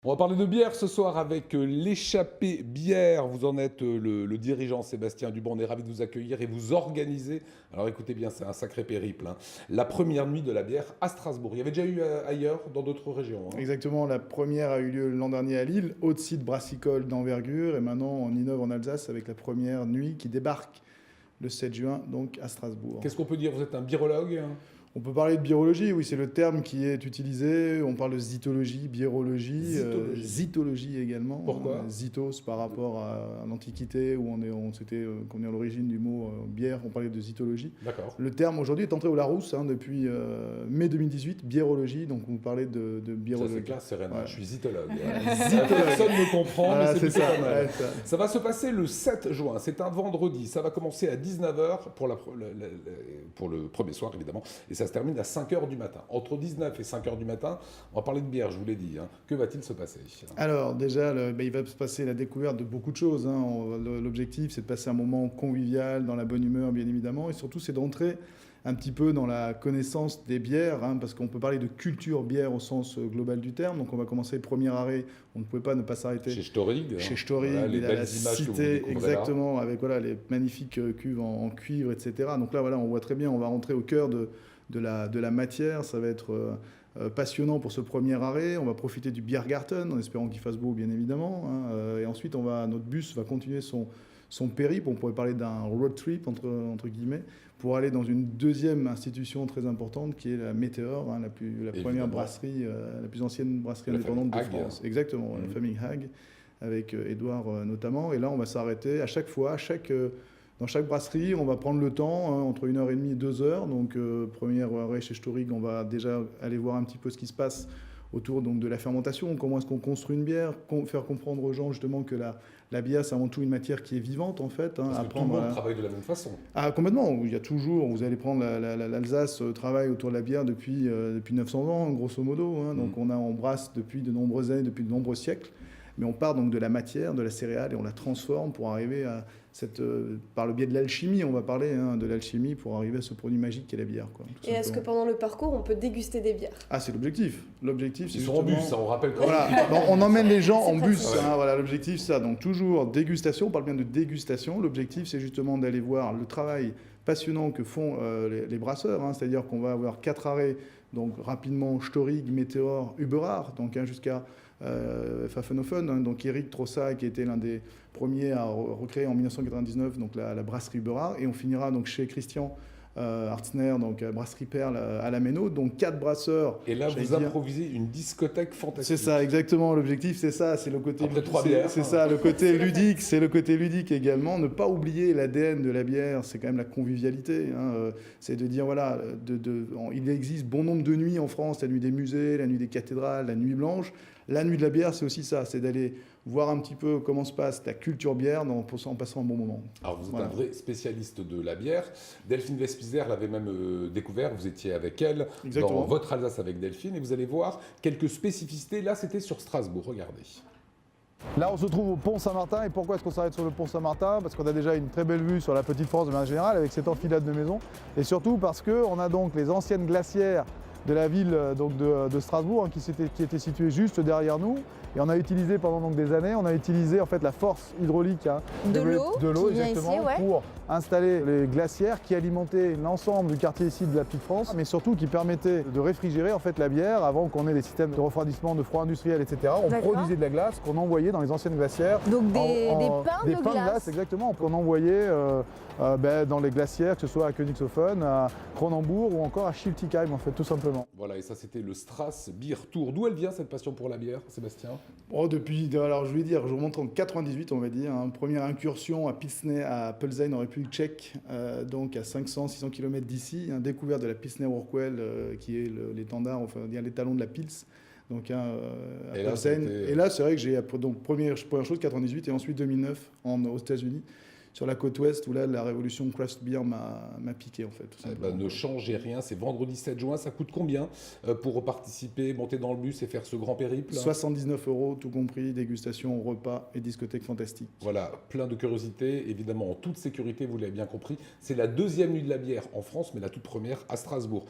On va parler de bière ce soir avec l'échappée bière. Vous en êtes le dirigeant Sébastien Dubon. On est ravi de vous accueillir et vous organiser. Alors écoutez bien, c'est un sacré périple, hein. La première nuit de la bière à Strasbourg. Il y avait déjà eu ailleurs, dans d'autres régions, hein. Exactement, la première a eu lieu l'an dernier à Lille, haute site brassicole d'envergure, et maintenant on innove en Alsace avec la première nuit qui débarque le 7 juin, donc à Strasbourg. Qu'est-ce qu'on peut dire? Vous êtes un birologue? On peut parler de birologie, oui, c'est le terme qui est utilisé. On parle de zytologie, birologie, zytologie également. Pourquoi? Zytos par rapport à l'Antiquité, où qu'on est à l'origine du mot bière, on parlait de zytologie. D'accord. Le terme aujourd'hui est entré au Larousse depuis mai 2018, biérologie, donc on parlait de birologie. Ça c'est clair, Serena, Ouais. je suis zytologue. Zytologue. Personne ne comprend, Voilà, mais c'est c'est plutôt ça. pas mal. Ouais, ça. Ça va se passer le 7 juin, c'est un vendredi. Ça va commencer à 19h pour le premier soir, évidemment, et ça se termine à 5h du matin. Entre 19 et 5h du matin, on va parler de bière, je vous l'ai dit, hein. Que va-t-il se passer? Alors déjà, il va se passer la découverte de beaucoup de choses, hein. L'objectif, c'est de passer un moment convivial, dans la bonne humeur, bien évidemment, et surtout, c'est d'entrer un petit peu dans la connaissance des bières, hein, parce qu'on peut parler de culture bière au sens global du terme. Donc on va commencer le premier arrêt, on ne pouvait pas ne pas s'arrêter. Chez Storig. Chez Storig, Voilà, les à belles la images que vous cité, découvrez exactement, avec les magnifiques cuves en cuivre, etc. Donc là, on voit très bien, on va rentrer au cœur de la matière. Ça va être passionnant pour ce premier arrêt. On va profiter du Biergarten, en espérant qu'il fasse beau, bien évidemment, hein. Et ensuite, notre bus va continuer son périple. On pourrait parler d'un road trip, entre guillemets, pour aller dans une deuxième institution très importante qui est la Météor, hein, la première brasserie, la plus ancienne brasserie indépendante de France. Exactement, la famille Hague, avec Édouard notamment. Et là, on va s'arrêter à chaque fois, dans chaque brasserie, on va prendre le temps, hein, entre 1h30 et 2h. Donc, premier arrêt chez Storig, on va déjà aller voir un petit peu ce qui se passe autour donc, de la fermentation. Comment est-ce qu'on construit une bière? Faire comprendre aux gens justement que la bière, c'est avant tout une matière qui est vivante, en fait, hein. Parce que tout le monde travaille de la même façon. Ah, complètement. Il y a toujours, vous allez prendre l'Alsace, travaille autour de la bière depuis 900 ans, grosso modo, hein. Donc, on brasse depuis de nombreuses années, depuis de nombreux siècles. Mais on part donc de la matière, de la céréale, et on la transforme pour arriver à par le biais de l'alchimie, on va parler, hein, de l'alchimie pour arriver à ce produit magique qu'est la bière, quoi, et est-ce que pendant le parcours, on peut déguster des bières? Ah, c'est l'objectif. L'objectif, c'est Ils sont en bus, on rappelle quand même. Voilà. Donc, on emmène les gens en bus, pratique. hein, voilà, l'objectif, c'est ça. Donc toujours dégustation, on parle bien de dégustation. L'objectif, c'est justement d'aller voir le travail passionnant que font les brasseurs, hein. C'est-à-dire qu'on va avoir 4 arrêts, donc rapidement Storig, Météor, Uberard, donc hein, jusqu'à Pfaffenhofen, hein, donc Eric Trossa qui était l'un des premiers à recréer en 1999 donc la brasserie Uberard, et on finira donc chez Christian Hartzner, donc brasserie Perle à la Méno, donc 4 brasseurs. Et là, vous improvisez une discothèque fantastique. C'est ça, exactement. L'objectif, c'est ça, c'est le côté. Après 3 bières. C'est ça, le côté ludique. C'est le côté ludique également. Ne pas oublier l'ADN de la bière, c'est quand même la convivialité, hein. C'est de dire voilà, il existe bon nombre de nuits en France, la nuit des musées, la nuit des cathédrales, la nuit blanche. La nuit de la bière, c'est aussi ça, c'est d'aller voir un petit peu comment se passe la culture bière en passant un bon moment. Alors vous êtes Voilà. un vrai spécialiste de la bière. Delphine Vespizer l'avait même découvert, vous étiez avec elle Exactement. dans votre Alsace avec Delphine, et vous allez voir quelques spécificités. Là, c'était sur Strasbourg, regardez. Là, on se trouve au pont Saint-Martin. Et pourquoi est-ce qu'on s'arrête sur le pont Saint-Martin? Parce qu'on a déjà une très belle vue sur la Petite France de manière générale, avec cette enfilade de maisons. Et surtout parce qu'on a donc les anciennes glacières de la ville donc de Strasbourg, hein, qui était située juste derrière nous. Et on a utilisé pendant donc des années, en fait la force hydraulique, hein, De l'eau qui vient exactement, ici, ouais. pour installer les glacières qui alimentaient l'ensemble du quartier ici de la Petite France, mais surtout qui permettaient de réfrigérer en fait la bière avant qu'on ait des systèmes de refroidissement, de froid industriel, etc. On D'accord. produisait de la glace qu'on envoyait dans les anciennes glacières. Donc des pains des de pains glace. exactement, qu'on envoyait dans les glacières, que ce soit à Königshofen, à Kronenbourg ou encore à Schiltigheim, en fait, tout simplement. Voilà, et ça c'était le Strass Beer Tour. D'où elle vient cette passion pour la bière, Sébastien? Alors je vais dire, je remonte en 98, on va dire, hein, première incursion à Pilsner, à Plzeň, en République tchèque, donc à 500-600 km d'ici, hein, découverte de la Pilsner Urquell, qui est l'étendard, enfin dire l'étalon de la Pils. Donc à Et là, Plzeň. Et là, c'est vrai que j'ai donc première chose 98 et ensuite 2009 aux États-Unis, sur la côte ouest, où là la révolution craft beer m'a piqué en fait. Tout Eh simplement. ben, ne changez rien, c'est vendredi 7 juin. Ça coûte combien pour participer, monter dans le bus et faire ce grand périple? 79 €, tout compris, dégustation, repas et discothèque fantastique. Voilà, plein de curiosité, évidemment en toute sécurité, vous l'avez bien compris. C'est la deuxième nuit de la bière en France, mais la toute première à Strasbourg.